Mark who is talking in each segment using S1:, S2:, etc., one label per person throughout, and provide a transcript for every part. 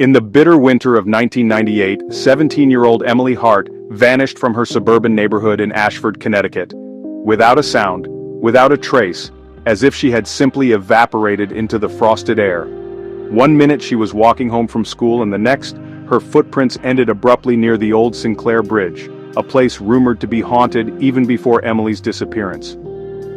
S1: In the bitter winter of 1998, 17-year-old Emily Hart vanished from her suburban neighborhood in Ashford, Connecticut. Without a sound, without a trace, as if she had simply evaporated into the frosted air. One minute she was walking home from school and the next, her footprints ended abruptly near the old Sinclair Bridge, a place rumored to be haunted even before Emily's disappearance.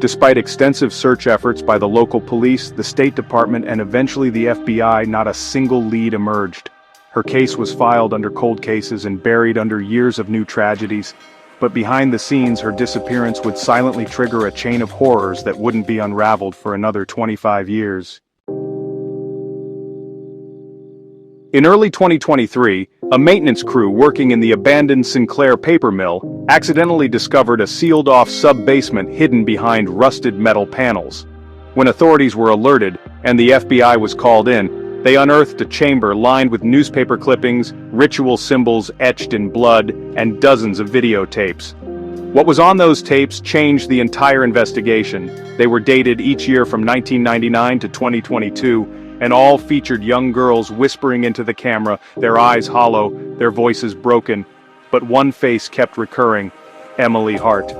S1: Despite extensive search efforts by the local police, the State Department, and eventually the FBI, not a single lead emerged. Her case was filed under cold cases and buried under years of new tragedies. But behind the scenes, her disappearance would silently trigger a chain of horrors that wouldn't be unraveled for another 25 years. In early 2023, a maintenance crew working in the abandoned Sinclair paper mill accidentally discovered a sealed-off sub-basement hidden behind rusted metal panels. When authorities were alerted and the FBI was called in, they unearthed a chamber lined with newspaper clippings, ritual symbols etched in blood, and dozens of videotapes. What was on those tapes changed the entire investigation. They were dated each year from 1999 to 2022, and all featured young girls whispering into the camera, their eyes hollow, their voices broken. But one face kept recurring: Emily Hart.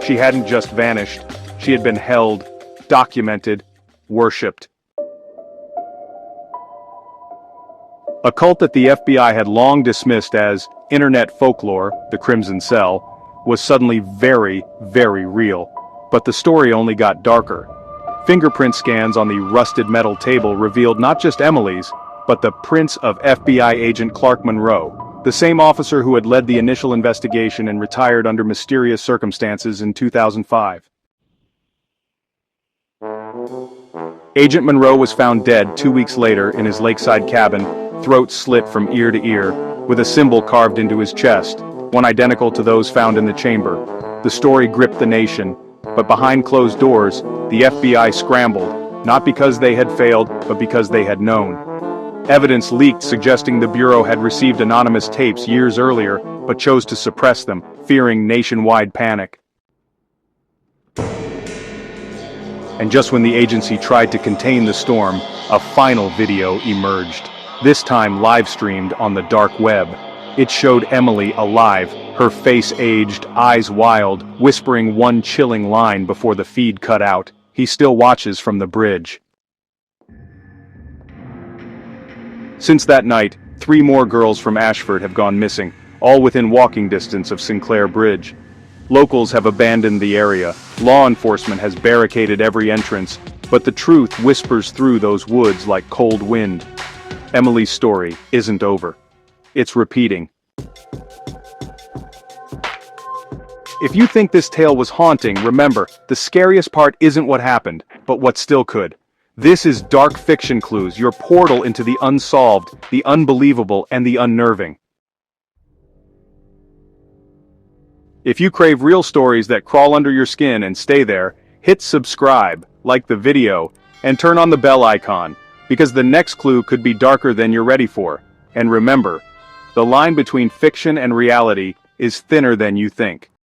S1: She hadn't just vanished, she had been held, documented, worshipped. A cult that the FBI had long dismissed as internet folklore, the Crimson Cell, was suddenly very, very real. But the story only got darker. Fingerprint scans on the rusted metal table revealed not just Emily's, but the prints of FBI agent Clark Monroe, the same officer who had led the initial investigation and retired under mysterious circumstances in 2005. Agent Monroe was found dead 2 weeks later in his lakeside cabin, throat slit from ear to ear, with a symbol carved into his chest, one identical to those found in the chamber. The story gripped the nation, but behind closed doors, the FBI scrambled, not because they had failed, but because they had known. Evidence leaked suggesting the Bureau had received anonymous tapes years earlier, but chose to suppress them, fearing nationwide panic. And just when the agency tried to contain the storm, a final video emerged. This time live-streamed on the dark web. It showed Emily alive, her face aged, eyes wild, whispering one chilling line before the feed cut out: "He still watches from the bridge." Since that night, 3 more girls from Ashford have gone missing, all within walking distance of Sinclair Bridge. Locals have abandoned the area, law enforcement has barricaded every entrance, but the truth whispers through those woods like cold wind. Emily's story isn't over. It's repeating. If you think this tale was haunting, remember, the scariest part isn't what happened, but what still could. This is Dark Fiction Clues, your portal into the unsolved, the unbelievable, and the unnerving. If you crave real stories that crawl under your skin and stay there, hit subscribe, like the video, and turn on the bell icon, because the next clue could be darker than you're ready for. And remember, the line between fiction and reality is thinner than you think.